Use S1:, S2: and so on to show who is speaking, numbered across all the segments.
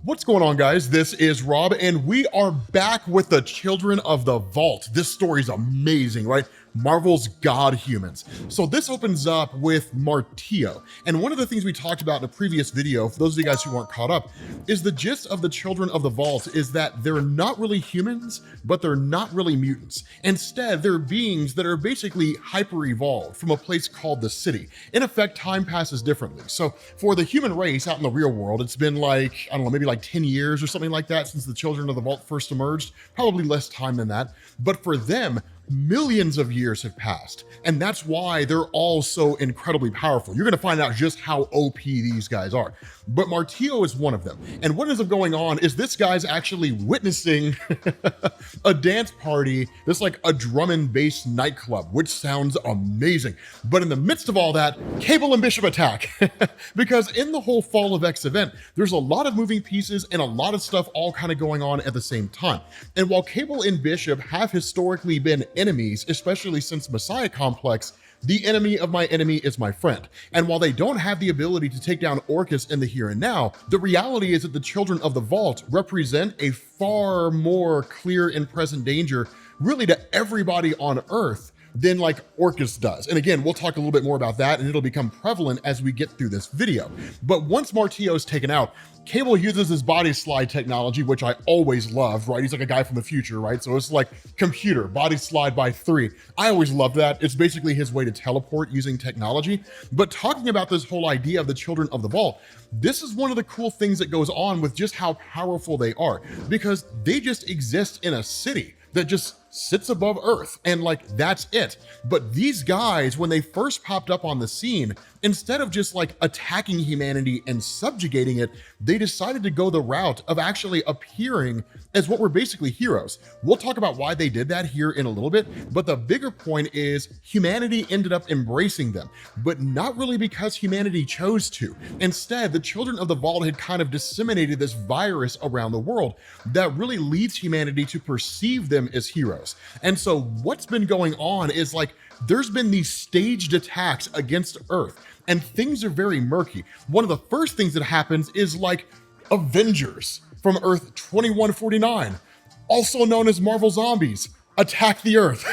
S1: What's going on, guys? This is Rob, and we are back with the Children of the Vault. This story is amazing, right? Marvel's God Humans. So this opens up with Martio. And one of the things we talked about in a previous video, for those of you guys who weren't caught up, is the gist of the Children of the Vault is that they're not really humans, but they're not really mutants. Instead, they're beings that are basically hyper-evolved from a place called the City. In effect, time passes differently. So for the human race out in the real world, it's been like, I don't know, maybe like 10 years or something like that since the Children of the Vault first emerged. Probably less time than that. But for them, millions of years have passed, and that's why they're all so incredibly powerful. You're going to find out just how OP these guys are, but Martio is one of them. And what ends up going on is this guy's actually witnessing a dance party that's like a drum and bass nightclub, which sounds amazing. But in the midst of all that, Cable and Bishop attack because in the whole Fall of X event, there's a lot of moving pieces and a lot of stuff all kind of going on at the same time. And while Cable and Bishop have historically been enemies, especially since Messiah Complex, the enemy of my enemy is my friend. And while they don't have the ability to take down Orcus in the here and now, the reality is that the Children of the Vault represent a far more clear and present danger really to everybody on Earth than like Orcus does. And again, we'll talk a little bit more about that, and it'll become prevalent as we get through this video. But once Martio is taken out, Cable uses his body slide technology, which I always loved, right? He's like a guy from the future, right? So it's like computer, body slide by 3. I always loved that. It's basically his way to teleport using technology. But talking about this whole idea of the Children of the Vault, this is one of the cool things that goes on with just how powerful they are, because they just exist in a city that just sits above Earth, and like that's it. But these guys, when they first popped up on the scene, instead of just like attacking humanity and subjugating it, they decided to go the route of actually appearing as what were basically heroes. We'll talk about why they did that here in a little bit, but the bigger point is humanity ended up embracing them, but not really because humanity chose to. Instead, the Children of the Vault had kind of disseminated this virus around the world that really leads humanity to perceive them as heroes. And so what's been going on is like, there's been these staged attacks against Earth, and things are very murky. One of the first things that happens is like Avengers from Earth 2149, also known as Marvel Zombies, attack the Earth.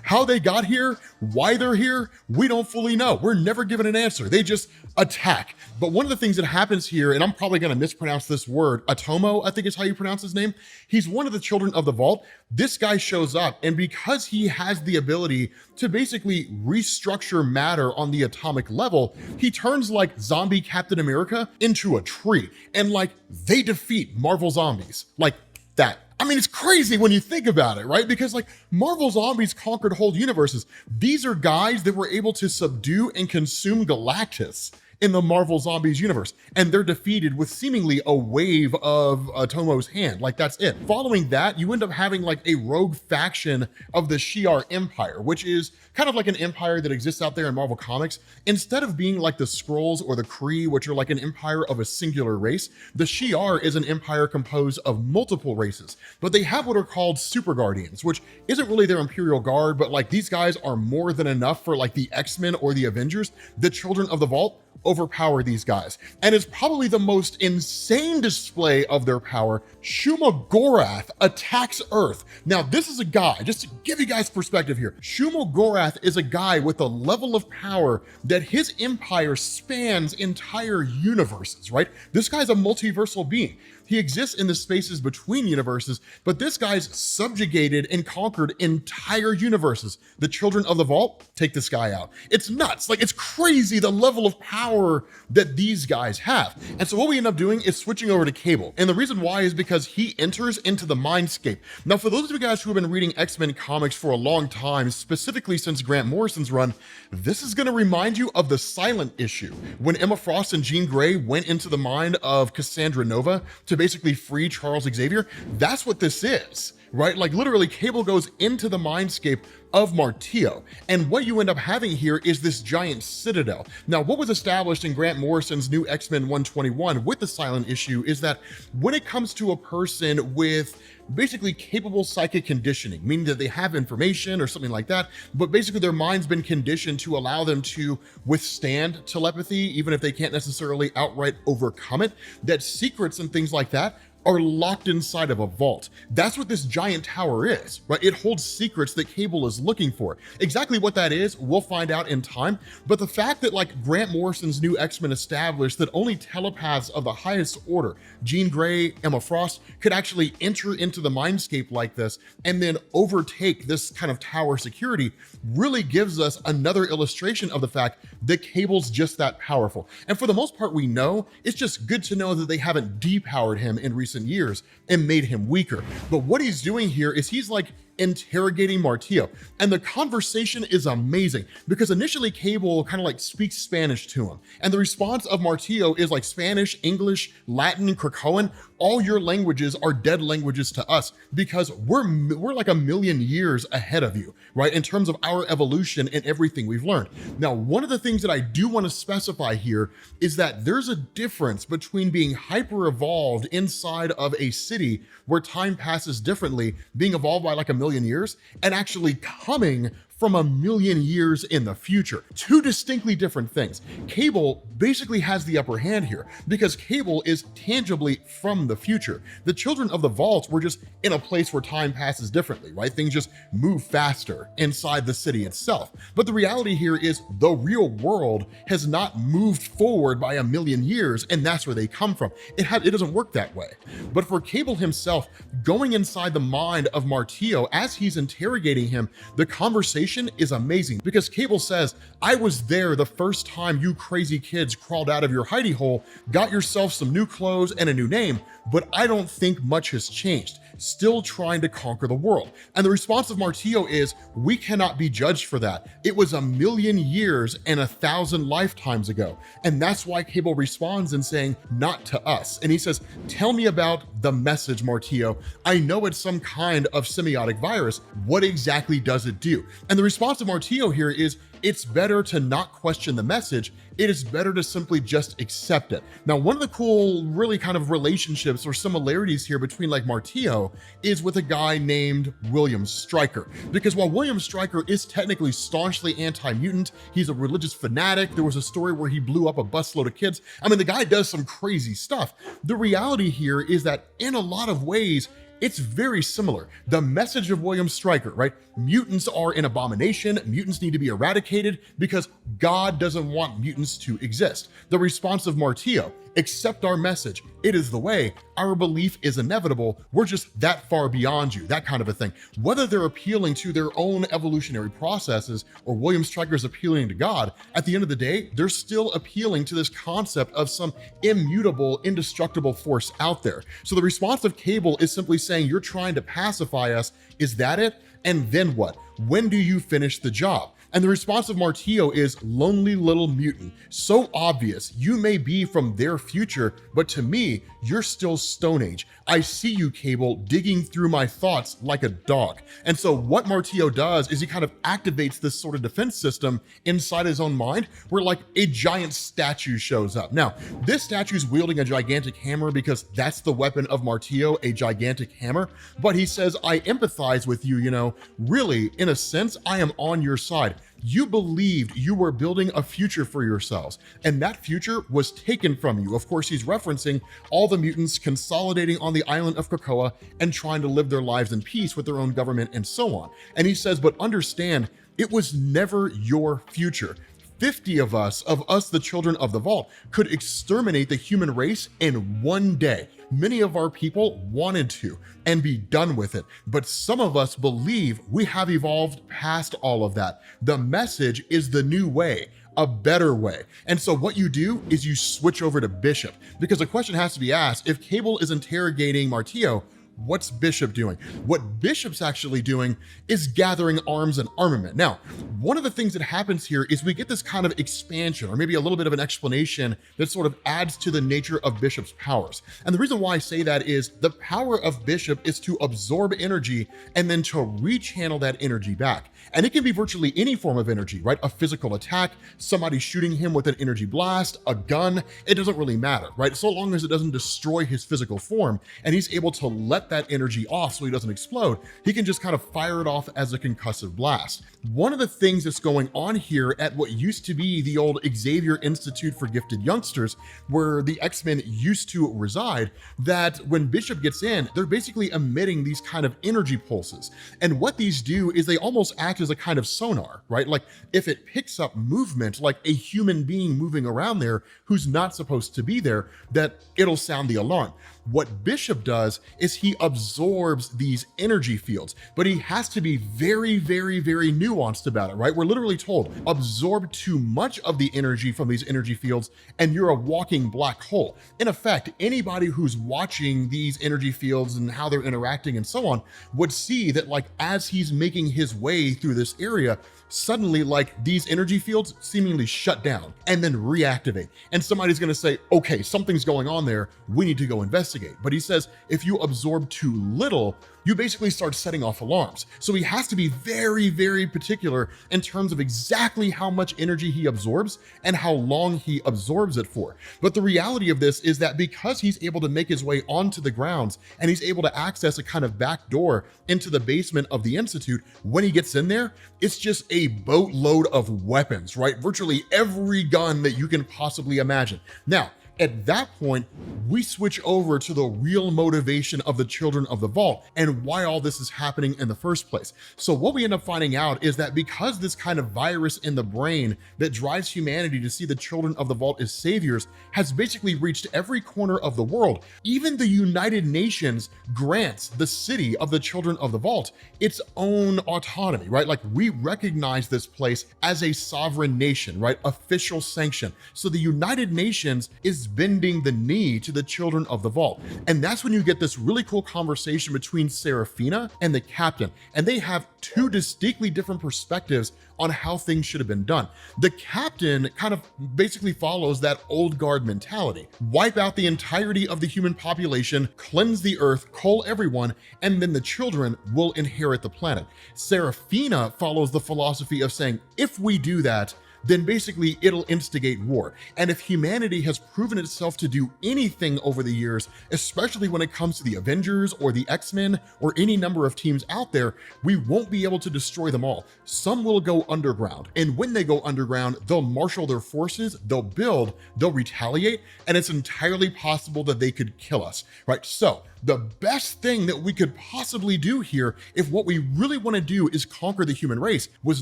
S1: How they got here, why they're here, we don't fully know. We're never given an answer. They just attack. But one of the things that happens here, and I'm probably going to mispronounce this word, Atomo, I think is how you pronounce his name. He's one of the Children of the Vault. This guy shows up, and because he has the ability to basically restructure matter on the atomic level, he turns like zombie Captain America into a tree, and like they defeat Marvel Zombies like that. I mean, it's crazy when you think about it, right? Because like Marvel Zombies conquered whole universes. These are guys that were able to subdue and consume Galactus in the Marvel Zombies universe, and they're defeated with seemingly a wave of Tomo's hand. Like that's it. Following that, you end up having like a rogue faction of the Shi'ar Empire, which is kind of like an empire that exists out there in Marvel Comics. Instead of being like the Skrulls or the Kree, which are like an empire of a singular race, the Shi'ar is an empire composed of multiple races, but they have what are called super guardians, which isn't really their Imperial Guard, but like these guys are more than enough for like the X-Men or the Avengers. The Children of the Vault overpower these guys, and it's probably the most insane display of their power. Shuma Gorath attacks Earth. Now this is a guy, just to give you guys perspective here, Shuma Gorath is a guy with a level of power that his empire spans entire universes, right? This guy's a multiversal being. He exists in the spaces between universes, but this guy's subjugated and conquered entire universes. The Children of the Vault take this guy out. It's nuts. Like, it's crazy the level of power that these guys have. And so what we end up doing is switching over to Cable. And the reason why is because he enters into the mindscape. Now, for those of you guys who have been reading X-Men comics for a long time, specifically since Grant Morrison's run, this is going to remind you of the Silent issue, when Emma Frost and Jean Grey went into the mind of Cassandra Nova to basically free Charles Xavier. That's what this is. right? Like literally Cable goes into the mindscape of Martio. And what you end up having here is this giant citadel. Now, what was established in Grant Morrison's new X-Men 121 with the silent issue is that when it comes to a person with basically capable psychic conditioning, meaning that they have information or something like that, but basically their mind's been conditioned to allow them to withstand telepathy, even if they can't necessarily outright overcome it, that secrets and things like that are locked inside of a vault. That's what this giant tower is, right? It holds secrets that Cable is looking for. Exactly what that is, we'll find out in time. But the fact that like Grant Morrison's new X-Men established that only telepaths of the highest order, Jean Grey, Emma Frost, could actually enter into the mindscape like this and then overtake this kind of tower security really gives us another illustration of the fact that Cable's just that powerful. And for the most part, we know it's just good to know that they haven't depowered him in recent years and made him weaker. But what he's doing here is he's like interrogating Martio, and the conversation is amazing because initially Cable kind of like speaks Spanish to him, and the response of Martio is like Spanish, English, Latin, Krakoan. All your languages are dead languages to us because we're like a million years ahead of you, right? In terms of our evolution and everything we've learned. Now, one of the things that I do want to specify here is that there's a difference between being hyper evolved inside of a city where time passes differently, being evolved by like a million years, and actually coming from a million years in the future. Two distinctly different things. Cable basically has the upper hand here because Cable is tangibly from the future. The children of the vault were just in a place where time passes differently, right? Things just move faster inside the city itself. But the reality here is the real world has not moved forward by a million years, and that's where they come from. It doesn't work that way. But for Cable himself, going inside the mind of Martio as he's interrogating him, the conversation is amazing because Cable says, I was there the first time you crazy kids crawled out of your hidey hole, got yourself some new clothes and a new name, but I don't think much has changed. Still trying to conquer the world. And the response of Martio is, we cannot be judged for that. It was a million years and 1,000 lifetimes ago. And that's why Cable responds in saying, not to us. And he says, tell me about the message, Martio. I know it's some kind of semiotic virus. What exactly does it do? And the response of Martio here is, it's better to not question the message. It is better to simply just accept it. Now, one of the cool, really kind of relationships or similarities here between like Martio is with a guy named William Stryker. Because while William Stryker is technically staunchly anti-mutant, he's a religious fanatic. There was a story where he blew up a busload of kids. I mean, the guy does some crazy stuff. The reality here is that in a lot of ways, it's very similar. The message of William Stryker, right? Mutants are an abomination. Mutants need to be eradicated because God doesn't want mutants to exist. The response of Martio, accept our message. It is the way. Our belief is inevitable. We're just that far beyond you, that kind of a thing. Whether they're appealing to their own evolutionary processes or William Stryker's appealing to God, at the end of the day, they're still appealing to this concept of some immutable, indestructible force out there. So the response of Cable is simply saying, you're trying to pacify us. Is that it? And then what? When do you finish the job? And the response of Martio is lonely little mutant. So obvious, you may be from their future, but to me, you're still Stone Age. I see you, Cable, digging through my thoughts like a dog. And so what Martio does is he kind of activates this sort of defense system inside his own mind where like a giant statue shows up. Now, this statue is wielding a gigantic hammer because that's the weapon of Martio, a gigantic hammer. But he says, I empathize with you, really, in a sense, I am on your side. You believed you were building a future for yourselves, and that future was taken from you. Of course, he's referencing all the mutants consolidating on the island of Krakoa and trying to live their lives in peace with their own government and so on. And he says, but understand, it was never your future. 50 of us, the children of the vault, could exterminate the human race in one day. Many of our people wanted to and be done with it, but some of us believe we have evolved past all of that. The message is the new way, a better way. And so what you do is you switch over to Bishop, because the question has to be asked, if Cable is interrogating Martio, What's Bishop doing? What Bishop's actually doing is gathering arms and armament. Now, one of the things that happens here is we get this kind of expansion, or maybe a little bit of an explanation that sort of adds to the nature of Bishop's powers. And the reason why I say that is the power of Bishop is to absorb energy and then to rechannel that energy back. And it can be virtually any form of energy, right? A physical attack, somebody shooting him with an energy blast, a gun, it doesn't really matter, right? So long as it doesn't destroy his physical form and he's able to let that energy off so he doesn't explode, he can just kind of fire it off as a concussive blast. One of the things that's going on here at what used to be the old Xavier Institute for Gifted Youngsters, where the X-Men used to reside, that when Bishop gets in, they're basically emitting these kind of energy pulses. And what these do is they almost act as a kind of sonar, right? Like if it picks up movement, like a human being moving around there who's not supposed to be there, that it'll sound the alarm. What Bishop does is he absorbs these energy fields, but he has to be very, very, very nuanced about it, right? We're literally told, absorb too much of the energy from these energy fields and you're a walking black hole. In effect, anybody who's watching these energy fields and how they're interacting and so on would see that, like, as he's making his way through this area, suddenly, like, these energy fields seemingly shut down and then reactivate. And somebody's gonna say, okay, something's going on there, we need to go investigate. But he says, if you absorb too little, you basically start setting off alarms. So he has to be very, very particular in terms of exactly how much energy he absorbs and how long he absorbs it for. But the reality of this is that because he's able to make his way onto the grounds and he's able to access a kind of back door into the basement of the Institute, when he gets in there, it's just a boatload of weapons, right? Virtually every gun that you can possibly imagine. Now, at that point, we switch over to the real motivation of the Children of the Vault and why all this is happening in the first place. So what we end up finding out is that because this kind of virus in the brain that drives humanity to see the Children of the Vault as saviors has basically reached every corner of the world, even the United Nations grants the city of the Children of the Vault its own autonomy, right? Like, we recognize this place as a sovereign nation, right? Official sanction. So the United Nations is bending the knee to the Children of the Vault. And that's when you get this really cool conversation between Seraphina and the captain. And they have two distinctly different perspectives on how things should have been done. The captain kind of basically follows that old guard mentality. Wipe out the entirety of the human population, cleanse the earth, cull everyone, and then the children will inherit the planet. Seraphina follows the philosophy of saying, if we do that, then basically it'll instigate war. And if humanity has proven itself to do anything over the years, especially when it comes to the Avengers or the X-Men or any number of teams out there, we won't be able to destroy them all. Some will go underground. And when they go underground, they'll marshal their forces, they'll build, they'll retaliate, and it's entirely possible that they could kill us, right? So the best thing that we could possibly do here, if what we really want to do is conquer the human race, was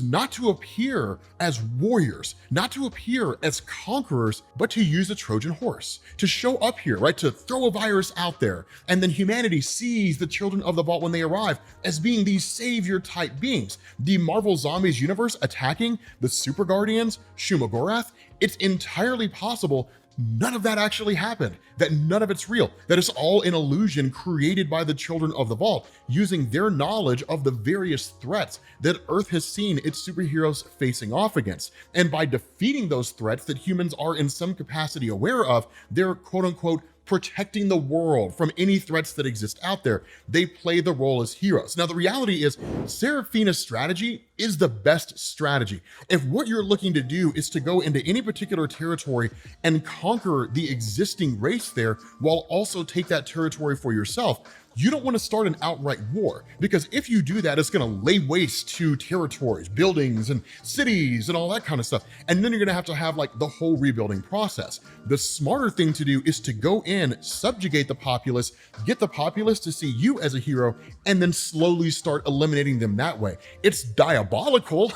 S1: not to appear as warriors, not to appear as conquerors, but to use a Trojan horse, to show up here, right? To throw a virus out there. And then humanity sees the Children of the Vault when they arrive as being these savior type beings. The Marvel Zombies universe attacking the Super Guardians, Shuma Gorath, it's entirely possible none of that actually happened, that none of it's real, that it's all an illusion created by the Children of the Vault using their knowledge of the various threats that Earth has seen its superheroes facing off against. And by defeating those threats that humans are in some capacity aware of, they're quote unquote protecting the world from any threats that exist out there. They play the role as heroes. Now, the reality is Seraphina's strategy is the best strategy. If what you're looking to do is to go into any particular territory and conquer the existing race there while also take that territory for yourself, you don't want to start an outright war, because if you do that, it's going to lay waste to territories, buildings, and cities, and all that kind of stuff. And then you're going to have like the whole rebuilding process. The smarter thing to do is to go in, subjugate the populace, get the populace to see you as a hero, and then slowly start eliminating them that way. It's diabolical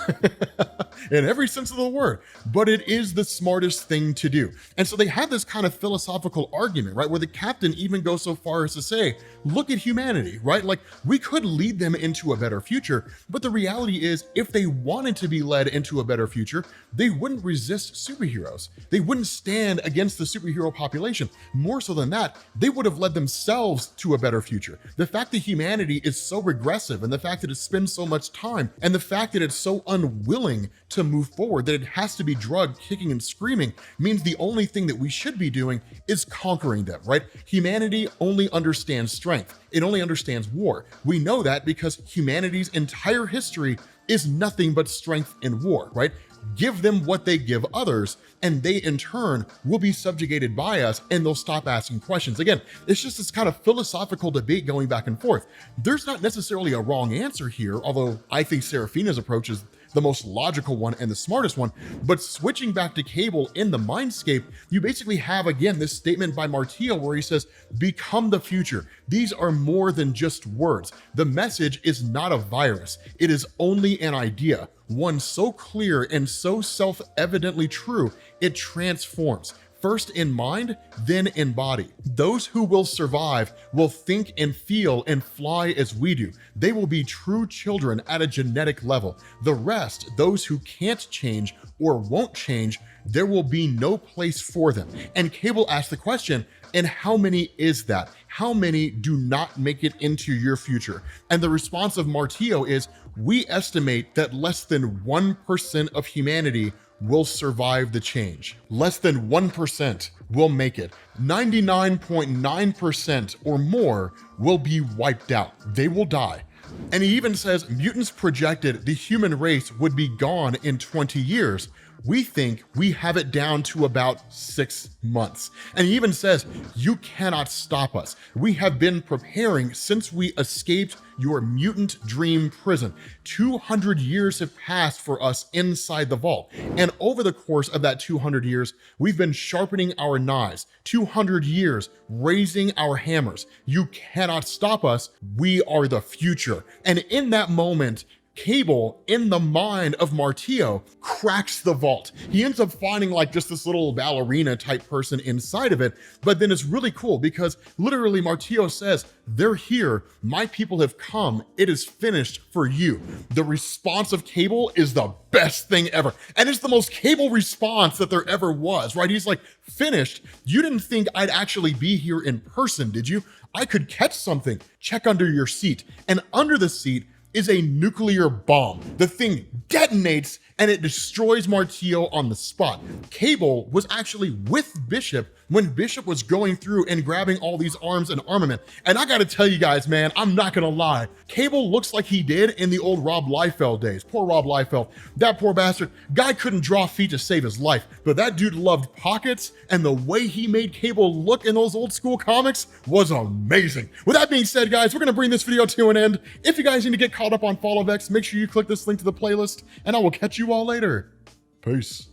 S1: in every sense of the word, but it is the smartest thing to do. And so they have this kind of philosophical argument, right? Where the captain even goes so far as to say, look look at humanity, right? Like, we could lead them into a better future, but the reality is, if they wanted to be led into a better future, they wouldn't resist superheroes. They wouldn't stand against the superhero population. More so than that, they would have led themselves to a better future. The fact that humanity is so regressive, and the fact that it spends so much time, and the fact that it's so unwilling to move forward, that it has to be drugged, kicking and screaming, means the only thing that we should be doing is conquering them, right? Humanity only understands strength. It only understands war. We know that because humanity's entire history is nothing but strength and war, right? Give them what they give others, and they in turn will be subjugated by us, and they'll stop asking questions. Again, it's just this kind of philosophical debate going back and forth. There's not necessarily a wrong answer here, although I think Seraphina's approach is the most logical one and the smartest one. But switching back to Cable in the Mindscape, you basically have, again, this statement by Martillo where he says, become the future. These are more than just words. The message is not a virus. It is only an idea, one so clear and so self-evidently true, it transforms. First in mind, then in body. Those who will survive will think and feel and fly as we do. They will be true children at a genetic level. The rest, those who can't change or won't change, there will be no place for them. And Cable asked the question, and how many is that? How many do not make it into your future? And the response of Martillo is, we estimate that less than 1% of humanity will survive the change. Less than 1% will make it. 99.9% or more will be wiped out. They will die. And he even says mutants projected the human race would be gone in 20 years. We think we have it down to about 6 months. And he even says, you cannot stop us. We have been preparing since we escaped your mutant dream prison. 200 years have passed for us inside the vault. And over the course of that 200 years, we've been sharpening our knives. 200 years raising our hammers. You cannot stop us. We are the future. And in that moment, Cable, in the mind of Martillo, cracks the vault. He ends up finding like just this little ballerina type person inside of it, but then it's really cool because literally Martillo says, they're here, my people have come, it is finished for you. The response of Cable is the best thing ever. And it's the most Cable response that there ever was, right? He's like, finished? You didn't think I'd actually be here in person, did you? I could catch something. Check under your seat. And under the seat is a nuclear bomb. The thing detonates and it destroys Martillo on the spot. Cable was actually with Bishop when Bishop was going through and grabbing all these arms and armament. And I gotta tell you guys, man, I'm not gonna lie. Cable looks like he did in the old Rob Liefeld days. Poor Rob Liefeld, that poor bastard. Guy couldn't draw feet to save his life, but that dude loved pockets, and the way he made Cable look in those old school comics was amazing. With that being said, guys, we're gonna bring this video to an end. If you guys need to get caught up on Fall of X, make sure you click this link to the playlist, and I will catch you all later. Peace.